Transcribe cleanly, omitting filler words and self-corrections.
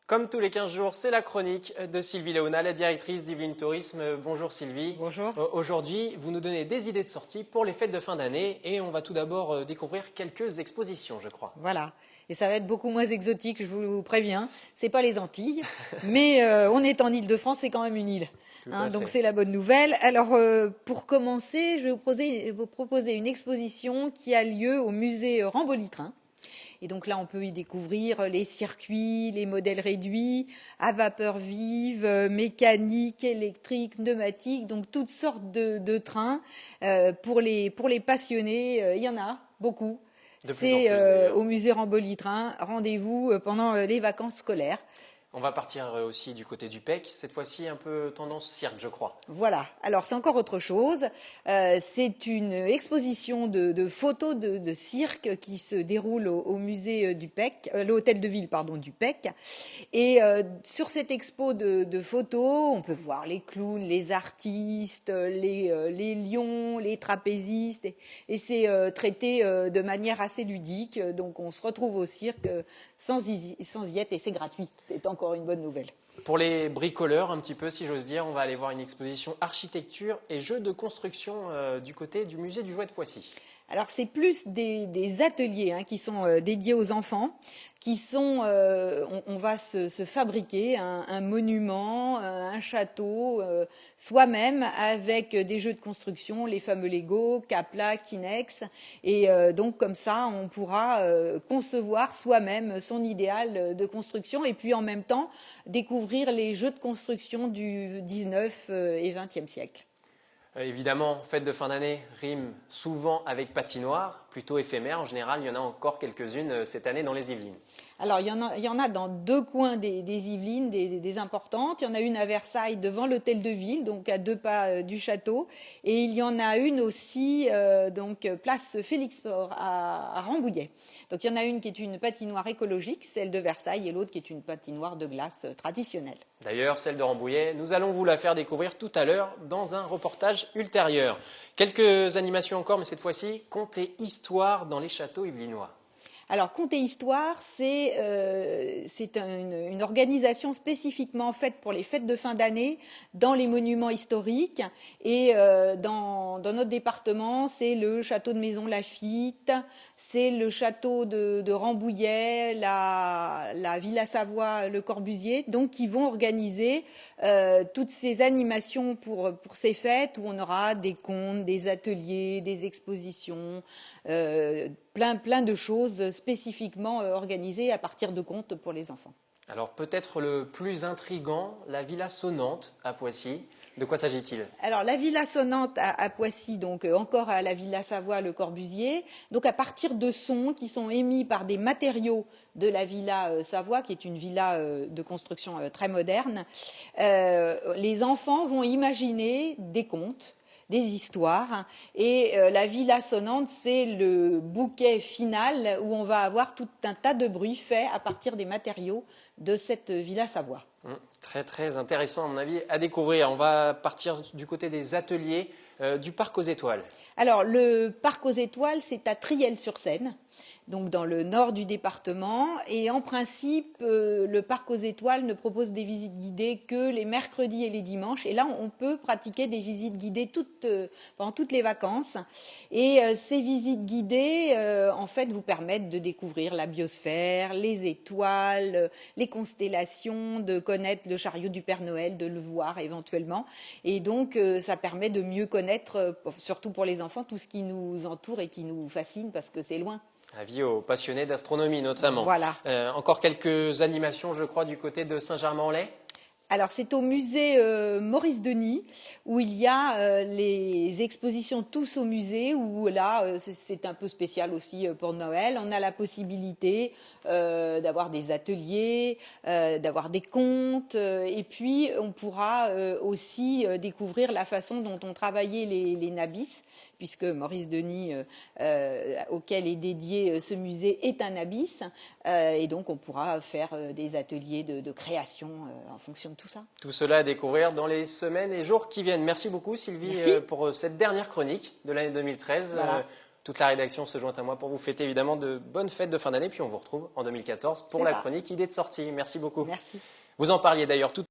Comme tous les 15 jours, c'est la chronique de Sylvie Léona, la directrice d'Yveline Tourisme. Bonjour Sylvie. Bonjour. Aujourd'hui, vous nous donnez des idées de sortie pour les fêtes de fin d'année et on va tout d'abord découvrir quelques expositions, je crois. Voilà. Et ça va être beaucoup moins exotique, je vous préviens. C'est pas les Antilles, mais on est en Île-de-France, c'est quand même une île. Tout à fait. Donc c'est la bonne nouvelle. Alors pour commencer, je vais vous proposer une exposition qui a lieu au musée Ramboli-Train. Et donc là, on peut y découvrir les circuits, les modèles réduits, à vapeur vive, mécanique, électrique, pneumatique, donc toutes sortes de trains. Pour les passionnés, il y en a beaucoup. C'est au musée Ramboli-Train. Rendez-vous pendant les vacances scolaires. On va partir aussi du côté du PEC, cette fois-ci un peu tendance cirque, je crois. Voilà, alors c'est encore autre chose. C'est une exposition de photos de cirque qui se déroule au musée du PEC, l'hôtel de ville pardon, du PEC. Et sur cette expo de photos, on peut voir les clowns, les artistes, les lions, les trapézistes. Et c'est traité de manière assez ludique. Donc on se retrouve au cirque sans y être et c'est gratuit. C'est encore une bonne nouvelle. Pour les bricoleurs, un petit peu, si j'ose dire, on va aller voir une exposition architecture et jeux de construction du côté du musée du jouet de Poissy. Alors c'est plus des ateliers qui sont dédiés aux enfants, qui sont, on va se fabriquer un monument, un château, soi-même avec des jeux de construction, les fameux Lego, Kapla, Kinex, et donc comme ça on pourra concevoir soi-même son idéal de construction et puis en même temps découvrir les jeux de construction du 19 et 20e siècle. Évidemment, fête de fin d'année rime souvent avec patinoire, plutôt éphémère. En général, il y en a encore quelques-unes cette année dans les Yvelines. Alors, il y en a dans deux coins des Yvelines, des importantes. Il y en a une à Versailles, devant l'hôtel de ville, donc à 2 pas du château. Et il y en a une aussi, donc place Félix-Faure, à Rambouillet. Donc, il y en a une qui est une patinoire écologique, celle de Versailles, et l'autre qui est une patinoire de glace traditionnelle. D'ailleurs, celle de Rambouillet, nous allons vous la faire découvrir tout à l'heure dans un reportage ultérieur. Quelques animations encore, mais cette fois-ci, contes et histoires dans les châteaux yvelinois. Alors, Contes et Histoire, c'est une organisation spécifiquement faite pour les fêtes de fin d'année dans les monuments historiques. Et dans notre département, c'est le château de Maison-Lafitte, c'est le château de Rambouillet, la Villa Savoie, le Corbusier, donc qui vont organiser toutes ces animations pour ces fêtes où on aura des contes, des ateliers, des expositions, plein de choses spécifiquement organisées à partir de contes pour les enfants. Alors peut-être le plus intriguant, la Villa Sonnante à Poissy. De quoi s'agit-il? Alors la Villa Sonnante à Poissy, donc encore à la Villa Savoie, le Corbusier, donc à partir de sons qui sont émis par des matériaux de la Villa Savoie, qui est une villa de construction très moderne, les enfants vont imaginer des contes, des histoires, et la Villa Sonnante, c'est le bouquet final où on va avoir tout un tas de bruits faits à partir des matériaux de cette Villa Savoie. Très très intéressant à mon avis à découvrir. On va partir du côté des ateliers du Parc aux Étoiles. Alors le Parc aux Étoiles, c'est à Triel-sur-Seine, donc dans le nord du département, et en principe le Parc aux Étoiles ne propose des visites guidées que les mercredis et les dimanches, et là on peut pratiquer des visites guidées pendant toutes les vacances, et ces visites guidées en fait vous permettent de découvrir la biosphère, les étoiles, les constellations, de connaître le chariot du Père Noël, de le voir éventuellement, et donc ça permet de mieux connaître, surtout pour les enfants, tout ce qui nous entoure et qui nous fascine parce que c'est loin. Avis aux passionnés d'astronomie notamment. Voilà. Encore quelques animations, je crois, du côté de Saint-Germain-en-Laye. Alors c'est au musée Maurice Denis où il y a les expositions Tous au musée où là c'est un peu spécial aussi pour Noël. On a la possibilité d'avoir des ateliers, d'avoir des contes et puis on pourra aussi découvrir la façon dont on travaillait les nabis puisque Maurice Denis auquel est dédié ce musée est un nabis et donc on pourra faire des ateliers de création en fonction de tout ça. Tout cela à découvrir dans les semaines et jours qui viennent. Merci beaucoup Sylvie pour cette dernière chronique de l'année 2013. Voilà. Toute la rédaction se joint à moi pour vous fêter évidemment de bonnes fêtes de fin d'année. Puis on vous retrouve en 2014 pour la chronique Idées de sortie. Merci beaucoup. Merci. Vous en parliez d'ailleurs tout